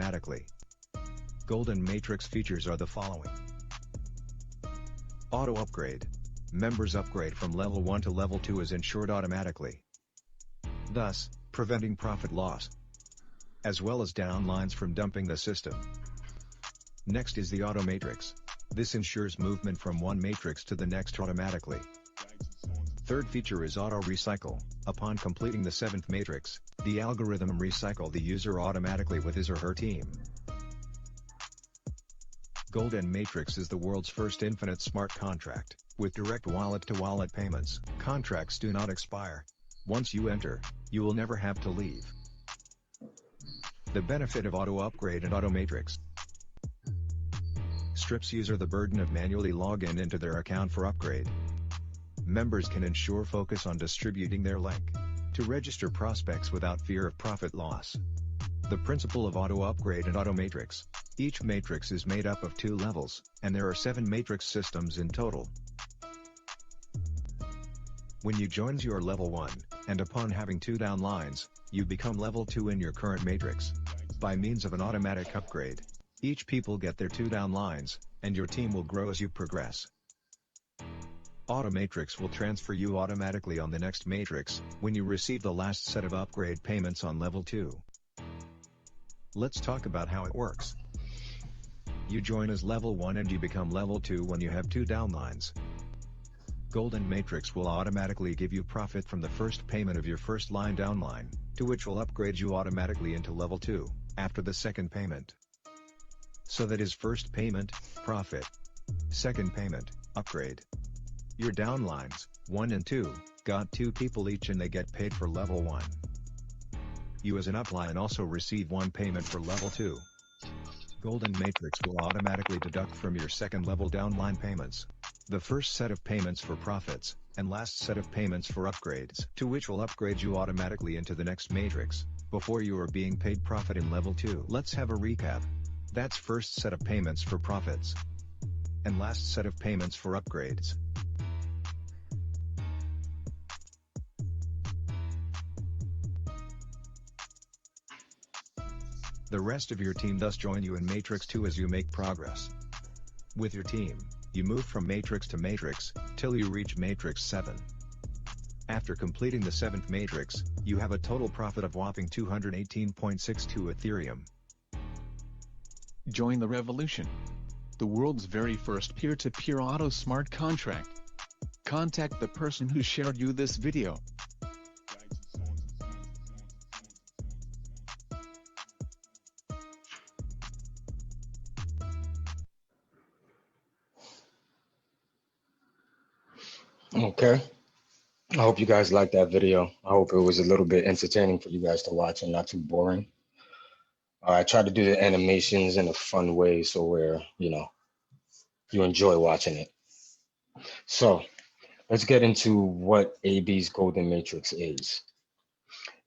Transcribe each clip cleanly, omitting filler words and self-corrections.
automatically. Golden Matrix features are the following. Auto upgrade. Members upgrade from level 1 to level 2 is ensured automatically, thus preventing profit loss, as well as downlines from dumping the system. Next is the Auto Matrix. This ensures movement from one matrix to the next automatically. Third feature is Auto Recycle. Upon completing the 7th matrix, the algorithm recycle the user automatically with his or her team. Golden Matrix is the world's first infinite smart contract, with direct wallet-to-wallet payments. Contracts do not expire. Once you enter, you will never have to leave. The benefit of Auto Upgrade and Auto Matrix. Strips user the burden of manually logging into their account for upgrade. Members can ensure focus on distributing their link to register prospects without fear of profit loss. The principle of Auto Upgrade and Auto Matrix. Each matrix is made up of 2 levels, and there are 7 matrix systems in total. When you join your level 1, and upon having 2 downlines, you become level 2 in your current matrix. By means of an automatic upgrade, each people get their 2 downlines, and your team will grow as you progress. Auto Matrix will transfer you automatically on the next matrix, when you receive the last set of upgrade payments on level 2. Let's talk about how it works. You join as level 1 and you become level 2 when you have 2 downlines. Golden Matrix will automatically give you profit from the first payment of your first line downline, to which will upgrade you automatically into level 2, after the second payment. So that is first payment, profit. Second payment, upgrade. Your downlines, 1 and 2, got 2 people each and they get paid for level 1. You as an upline also receive 1 payment for level 2. Golden Matrix will automatically deduct from your second level downline payments the first set of payments for profits, and last set of payments for upgrades, to which will upgrade you automatically into the next matrix, before you are being paid profit in level 2. Let's have a recap. That's first set of payments for profits, and last set of payments for upgrades. The rest of your team thus join you in Matrix 2 as you make progress. With your team, you move from matrix to matrix, till you reach Matrix 7. After completing the 7th matrix, you have a total profit of whopping 218.62 Ethereum. Join the revolution. The world's very first peer-to-peer auto smart contract. Contact the person who shared you this video. Okay. I hope you guys liked that video. I hope it was a little bit entertaining for you guys to watch and not too boring. I tried to do the animations in a fun way so where, you enjoy watching it. So let's get into what AB's Golden Matrix is.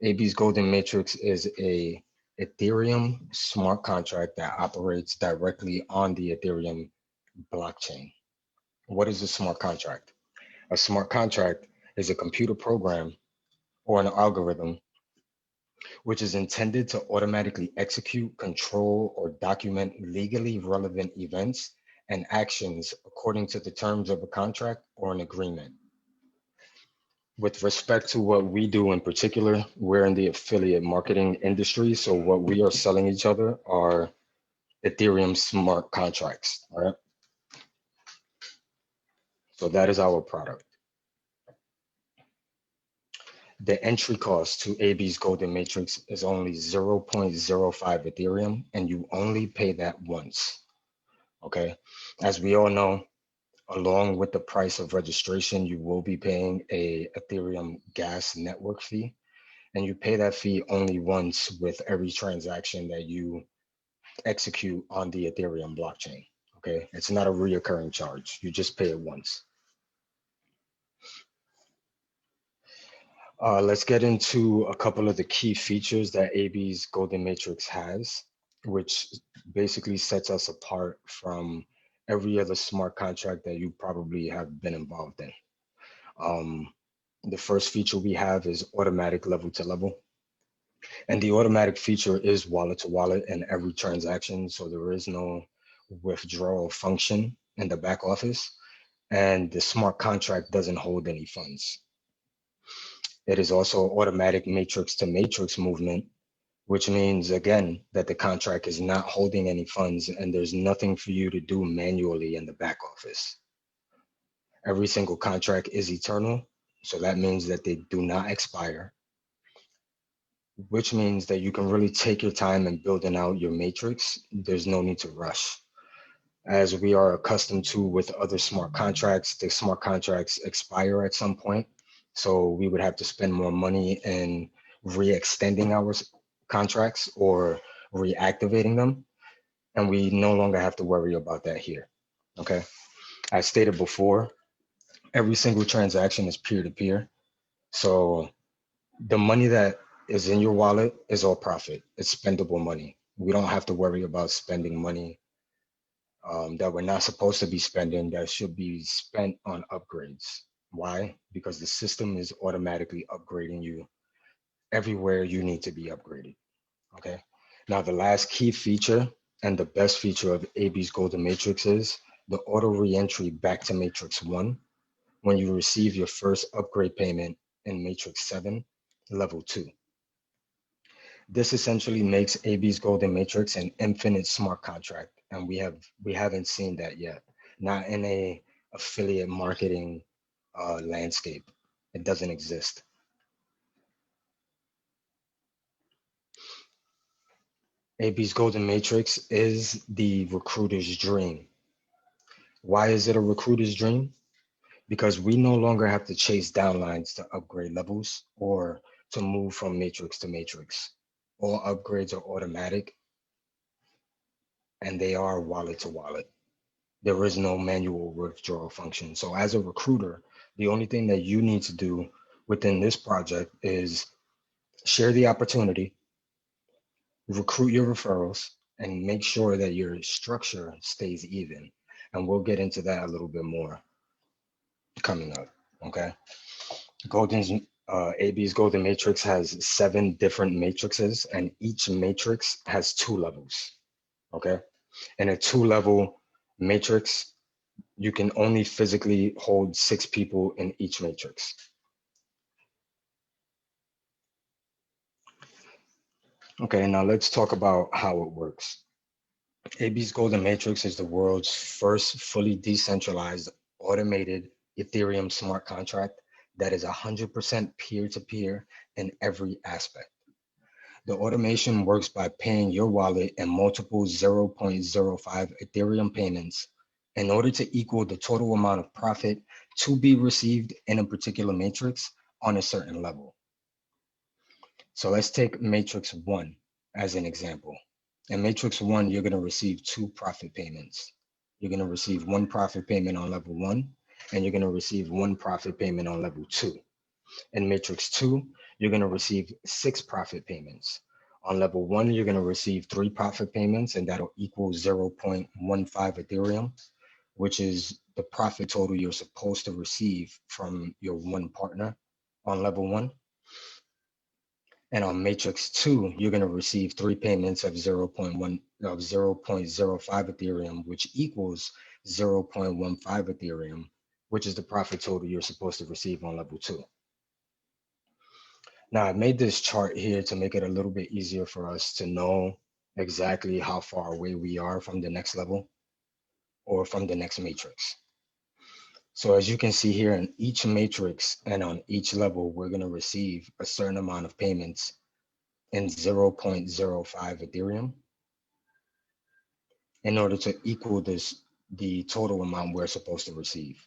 AB's Golden Matrix is a Ethereum smart contract that operates directly on the Ethereum blockchain. What is a smart contract? A smart contract is a computer program or an algorithm which is intended to automatically execute, control, or document legally relevant events and actions according to the terms of a contract or an agreement. With respect to what we do in particular, we're in the affiliate marketing industry. So what we are selling each other are Ethereum smart contracts, all right? So that is our product. The entry cost to AB's Golden Matrix is only 0.05 Ethereum, and you only pay that once, okay? As we all know, along with the price of registration, you will be paying a Ethereum gas network fee, and you pay that fee only once with every transaction that you execute on the Ethereum blockchain, okay? It's not a reoccurring charge. You just pay it once. Let's get into a couple of the key features that AB's Golden Matrix has, which basically sets us apart from every other smart contract that you probably have been involved in. The first feature we have is automatic level to level. And the automatic feature is wallet to wallet in every transaction. So there is no withdrawal function in the back office. And the smart contract doesn't hold any funds. It is also automatic matrix to matrix movement, which means, again, that the contract is not holding any funds and there's nothing for you to do manually in the back office. Every single contract is eternal. So that means that they do not expire, which means that you can really take your time in building out your matrix. There's no need to rush. As we are accustomed to with other smart contracts, the smart contracts expire at some point. So we would have to spend more money in re-extending our contracts or reactivating them. And we no longer have to worry about that here. Okay. As stated before, every single transaction is peer-to-peer. So the money that is in your wallet is all profit. It's spendable money. We don't have to worry about spending money that we're not supposed to be spending, that should be spent on upgrades. Why? Because the system is automatically upgrading you everywhere you need to be upgraded. Okay. Now, the last key feature and the best feature of AB's Golden Matrix is the auto reentry back to Matrix 1 when you receive your first upgrade payment in Matrix 7, level 2. This essentially makes AB's Golden Matrix an infinite smart contract, and we haven't seen that yet. Not in a affiliate marketing landscape. It doesn't exist. AB's Golden Matrix is the recruiter's dream. Why is it a recruiter's dream? Because we no longer have to chase downlines to upgrade levels or to move from matrix to matrix. All upgrades are automatic and they are wallet to wallet. There is no manual withdrawal function. So as a recruiter, the only thing that you need to do within this project is share the opportunity, recruit your referrals, and make sure that your structure stays even. And we'll get into that a little bit more coming up, okay? AB's Golden Matrix has 7 different matrices, and each matrix has 2 levels, okay? In a 2-level matrix, you can only physically hold 6 people in each matrix. Okay, now let's talk about how it works. AB's Golden Matrix is the world's first fully decentralized, automated Ethereum smart contract that is 100% peer-to-peer in every aspect. The automation works by paying your wallet in multiple 0.05 Ethereum payments in order to equal the total amount of profit to be received in a particular matrix on a certain level. So let's take matrix 1 as an example. In matrix 1, you're going to receive 2 profit payments. You're going to receive 1 profit payment on level 1, and you're going to receive 1 profit payment on level 2. In matrix 2, you're going to receive 6 profit payments. On level 1, you're going to receive 3 profit payments, and that'll equal 0.15 Ethereum, which is the profit total you're supposed to receive from your 1 partner on level 1. And on matrix 2, you're going to receive 3 payments of 0.05 Ethereum, which equals 0.15 Ethereum, which is the profit total you're supposed to receive on level 2. Now, I made this chart here to make it a little bit easier for us to know exactly how far away we are from the next level or from the next matrix. So as you can see here, in each matrix and on each level, we're going to receive a certain amount of payments in 0.05 Ethereum in order to equal the total amount we're supposed to receive.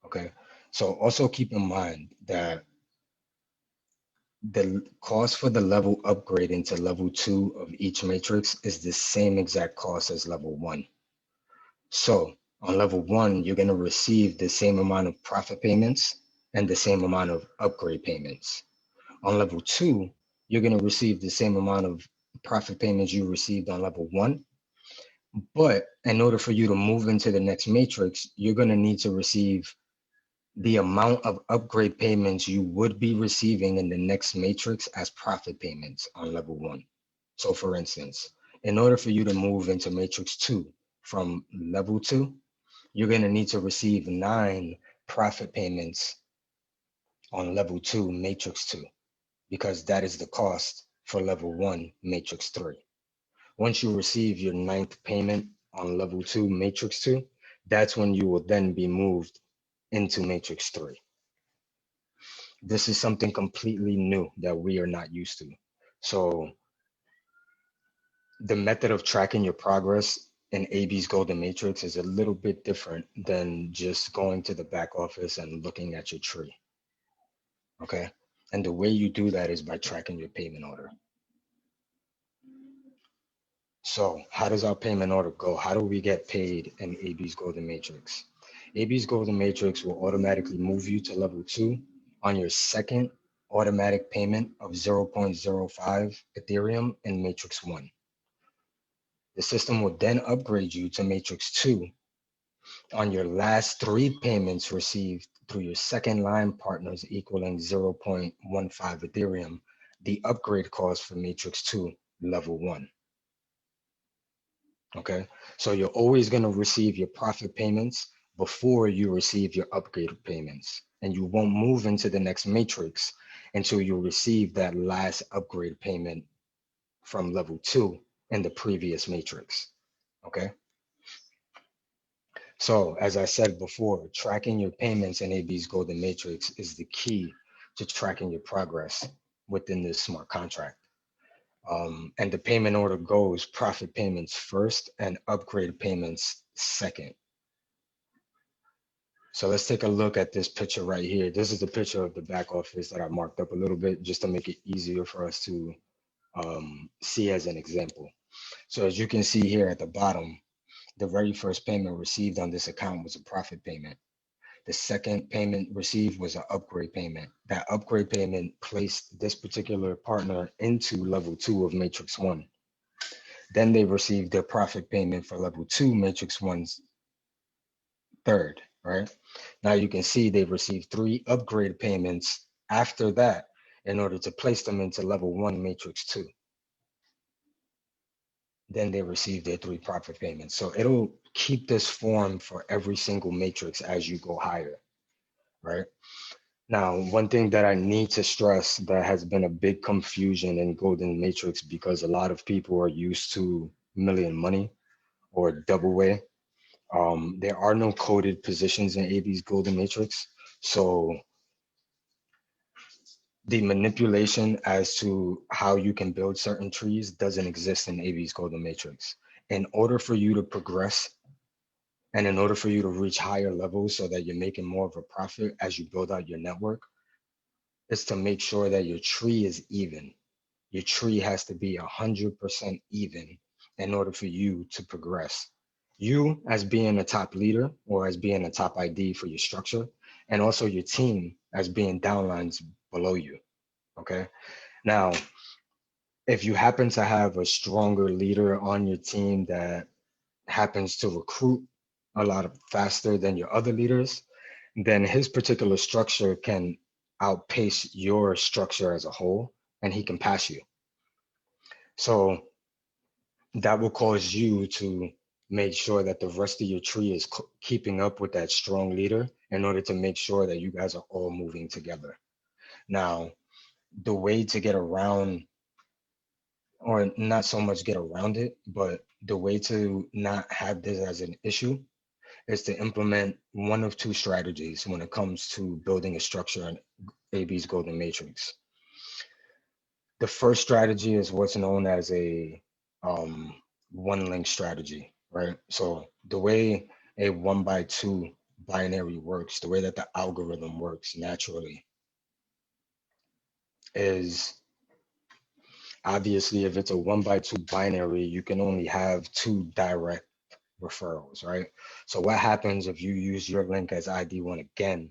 Okay, so also keep in mind that the cost for the level upgrade into level 2 of each matrix is the same exact cost as level 1. So on level 1, you're going to receive the same amount of profit payments and the same amount of upgrade payments. On level 2, you're going to receive the same amount of profit payments you received on level 1. But in order for you to move into the next matrix, you're going to need to receive the amount of upgrade payments you would be receiving in the next matrix as profit payments on level 1. So for instance, in order for you to move into matrix 2 from level 2, you're going to need to receive 9 profit payments on level 2 matrix 2, because that is the cost for level 1 matrix 3. Once you receive your 9th payment on level 2 matrix 2, that's when you will then be moved into matrix 3. This is something completely new that we are not used to. So the method of tracking your progress in AB's Golden Matrix is a little bit different than just going to the back office and looking at your tree. Okay. And the way you do that is by tracking your payment order. So how does our payment order go? How do we get paid in AB's Golden Matrix? AB's Golden Matrix will automatically move you to level 2 on your second automatic payment of 0.05 Ethereum in Matrix 1. The system will then upgrade you to Matrix 2 on your last 3 payments received through your second line partners equaling 0.15 Ethereum, the upgrade cost for Matrix 2 level 1. Okay, so you're always going to receive your profit payments before you receive your upgrade payments, and you won't move into the next matrix until you receive that last upgrade payment from level 2 in the previous matrix. Okay, so as I said before, tracking your payments in AB's Golden Matrix is the key to tracking your progress within this smart contract. And the payment order goes profit payments first and upgrade payments second. So let's take a look at this picture right here. This is the picture of the back office that I marked up a little bit just to make it easier for us to see as an example. So as you can see here at the bottom, the very first payment received on this account was a profit payment. The second payment received was an upgrade payment. That upgrade payment placed this particular partner into level 2 of Matrix 1. Then they received their profit payment for level 2 Matrix 1's third, right? Now you can see they've received 3 upgrade payments after that in order to place them into level 1 Matrix 2. Then they receive their 3 profit payments. So it'll keep this form for every single matrix as you go higher, right? Now, one thing that I need to stress that has been a big confusion in Golden Matrix, because a lot of people are used to Million Money or Double Way. There are no coded positions in AB's Golden Matrix. So the manipulation as to how you can build certain trees doesn't exist in AB's Golden Matrix. In order for you to progress and in order for you to reach higher levels so that you're making more of a profit as you build out your network, is to make sure that your tree is even. Your tree has to be 100% even in order for you to progress. You as being a top leader or as being a top ID for your structure, and also your team as being downlines below you. Okay. Now, if you happen to have a stronger leader on your team that happens to recruit a lot faster than your other leaders, then his particular structure can outpace your structure as a whole, and he can pass you. So that will cause you to make sure that the rest of your tree is keeping up with that strong leader in order to make sure that you guys are all moving together. Now, the way to get around, or not so much get around it, but the way to not have this as an issue is to implement one of 2 strategies when it comes to building a structure in AB's Golden Matrix. The first strategy is what's known as a one link strategy, right? So the way a 1x2 binary works, the way that the algorithm works naturally is, obviously, if it's a 1x2 binary, you can only have 2 direct referrals, right? So what happens if you use your link as ID1 again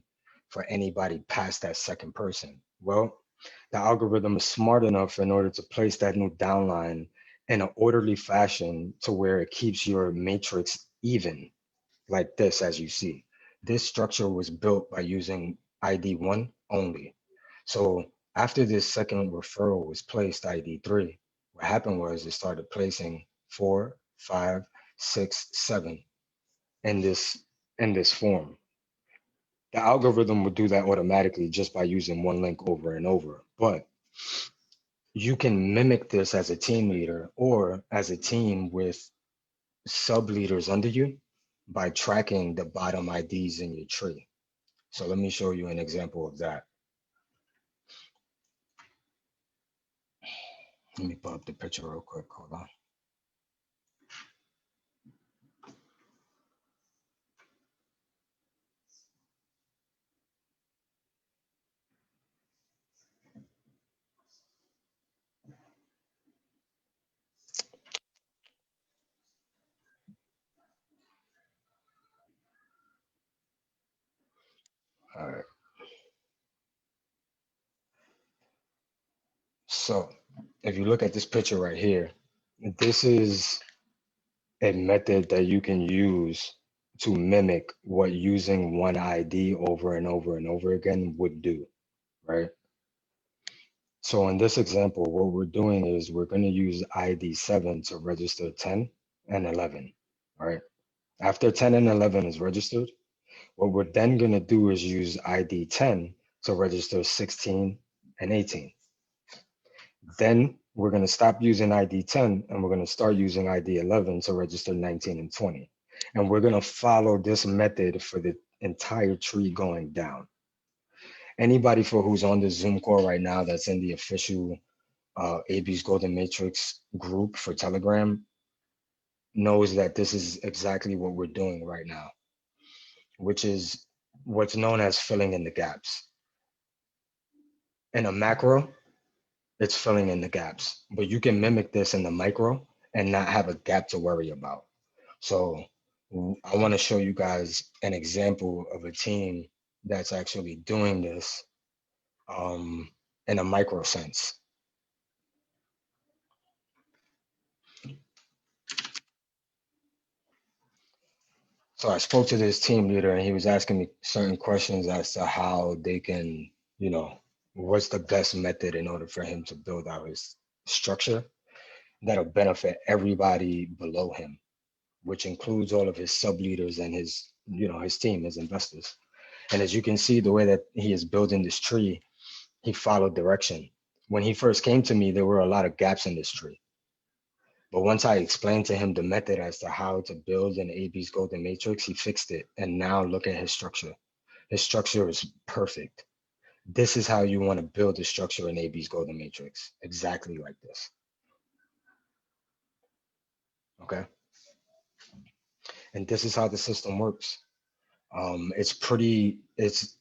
for anybody past that second person? Well, the algorithm is smart enough in order to place that new downline in an orderly fashion to where it keeps your matrix even, like this, as you see. this structure was built by using ID 1 only. So after this second referral was placed, ID 3, what happened was it started placing 4, 5, 6, 7 in this form. The algorithm would do that automatically just by using one link over and over. But you can mimic this as a team leader or as a team with sub leaders under you by tracking the bottom IDs in your tree. So let me show you an example of that. Let me pull up the picture real quick. Hold on. All right. So if you look at this picture right here, this is a method that you can use to mimic what using one ID over and over and over again would do, right? So in this example, what we're doing is we're going to use ID 7 to register 10 and 11, right? After 10 and 11 is registered, what we're then going to do is use ID 10 to register 16 and 18. Then we're going to stop using ID 10 and we're going to start using ID 11 to register 19 and 20. And we're going to follow this method for the entire tree going down. Anybody for who's on the Zoom call right now that's in the official AB's Golden Matrix group for Telegram knows that this is exactly what we're doing right now, which is what's known as filling in the gaps. In a macro, it's filling in the gaps, but you can mimic this in the micro and not have a gap to worry about. So I want to show you guys an example of a team that's actually doing this in a micro sense. So I spoke to this team leader and he was asking me certain questions as to how they can, you know, what's the best method in order for him to build out his structure that'll benefit everybody below him, which includes all of his sub leaders and his, you know, his team, his investors. And as you can see, the way that he is building this tree, he followed direction. When he first came to me, there were a lot of gaps in this tree. But once I explained to him the method as to how to build an AB's Golden Matrix, he fixed it. And now look at his structure. His structure is perfect. This is how you want to build a structure in AB's Golden Matrix. Exactly like this. Okay. And this is how the system works. It's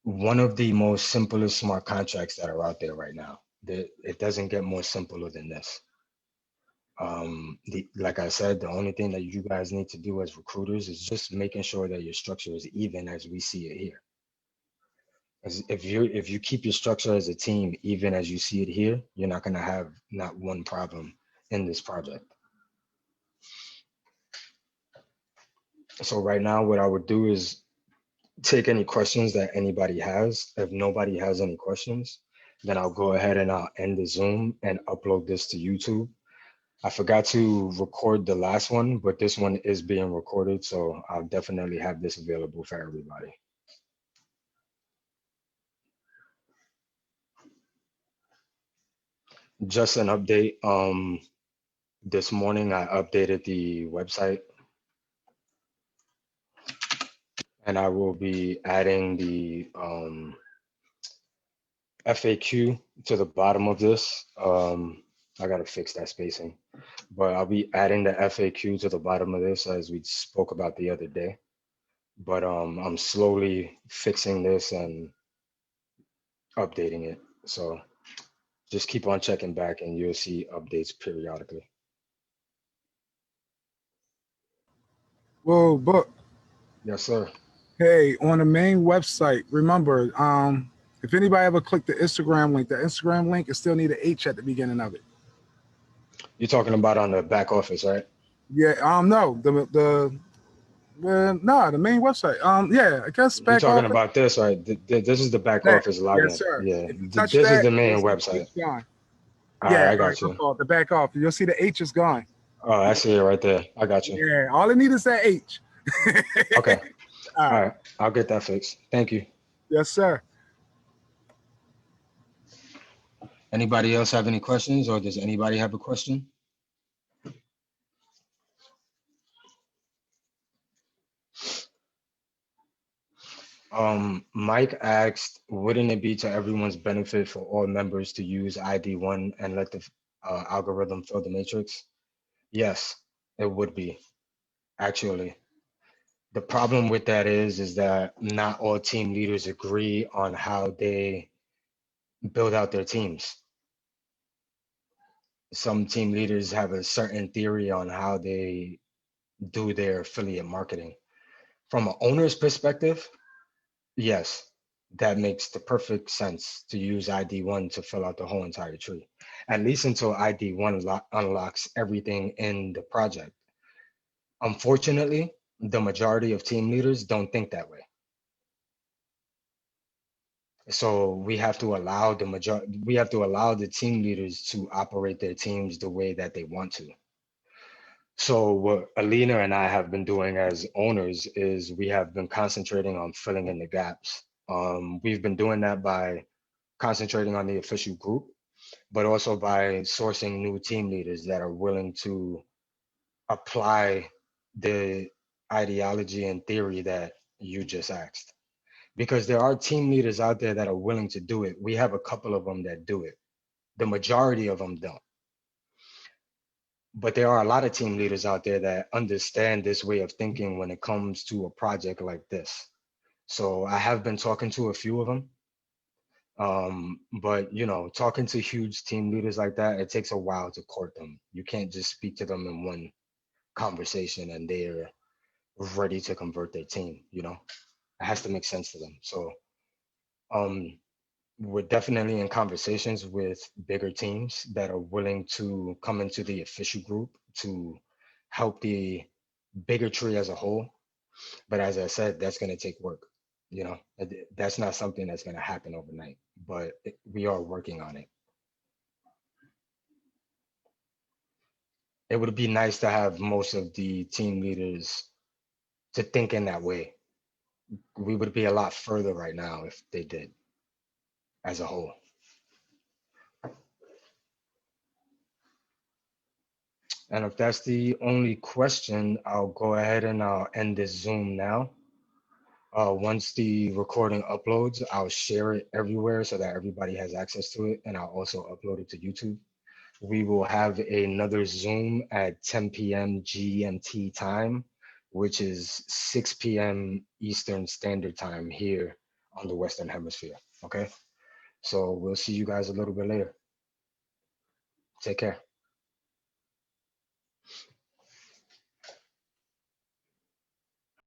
one of the most simplest smart contracts that are out there right now. It doesn't get more simpler than this. Like I said, the only thing that you guys need to do as recruiters is just making sure that your structure is even as we see it here. As if you keep your structure as a team even as you see it here, you're not going to have not one problem in this project. So right now, what I would do is take any questions that anybody has. If nobody has any questions, then I'll go ahead and I'll end the Zoom and upload this to YouTube. I forgot to record the last one, but this one is being recorded, so I'll definitely have this available for everybody. Just an update. This morning I updated the website, and I will be adding the FAQ to the bottom of this. I gotta fix that spacing, but I'll be adding the FAQ to the bottom of this as we spoke about the other day. But I'm slowly fixing this and updating it. So just keep on checking back and you'll see updates periodically. Whoa, Book. Yes, sir. Hey, on the main website, remember, if anybody ever clicked the Instagram link, it still need an H at the beginning of it. You're talking about on the back office, right? Yeah, no, No, the main website. Yeah, I guess You're back talking office. about this, right? This is the back That, office yes, login. sir. Yeah, If you touch this is that, the you'll main see the website. H gone. All Yeah, right, I all right, got my you. fault. The back office. You'll see the H is gone. Oh, I see it right there. I got you. Yeah, all it needs is that H. Okay. All All right. right. I'll get that fixed. Thank you. Yes, sir. Anybody else have any questions, or does anybody have a question? Mike asked, wouldn't it be to everyone's benefit for all members to use ID1 and let the algorithm fill the matrix? Yes, it would be, actually. The problem with that is that not all team leaders agree on how they build out their teams. Some team leaders have a certain theory on how they do their affiliate marketing. From an owner's perspective, yes, that makes the perfect sense to use ID1 to fill out the whole entire tree, at least until ID1 unlocks everything in the project. Unfortunately, the majority of team leaders don't think that way. So we have to allow the team leaders to operate their teams the way that they want to. So what Alina and I have been doing as owners is we have been concentrating on filling in the gaps. We've been doing that by concentrating on the official group, but also by sourcing new team leaders that are willing to apply the ideology and theory that you just asked. Because there are team leaders out there that are willing to do it. We have a couple of them that do it. The majority of them don't. But there are a lot of team leaders out there that understand this way of thinking when it comes to a project like this. So I have been talking to a few of them. But talking to huge team leaders like that, it takes a while to court them. You can't just speak to them in one conversation and they're ready to convert their team. It has to make sense to them. So um, we're definitely in conversations with bigger teams that are willing to come into the official group to help the bigger tree as a whole. But as I said, that's going to take work. That's not something that's going to happen overnight, but we are working on it. It would be nice to have most of the team leaders to think in that way. We would be a lot further right now if they did as a whole. And if that's the only question, I'll go ahead and I'll end this Zoom now. Once the recording uploads, I'll share it everywhere so that everybody has access to it, and I'll also upload it to YouTube. We will have another Zoom at 10 p.m. GMT time, which is 6 p.m. Eastern Standard Time here on the Western Hemisphere. Okay, so we'll see you guys a little bit later. Take care.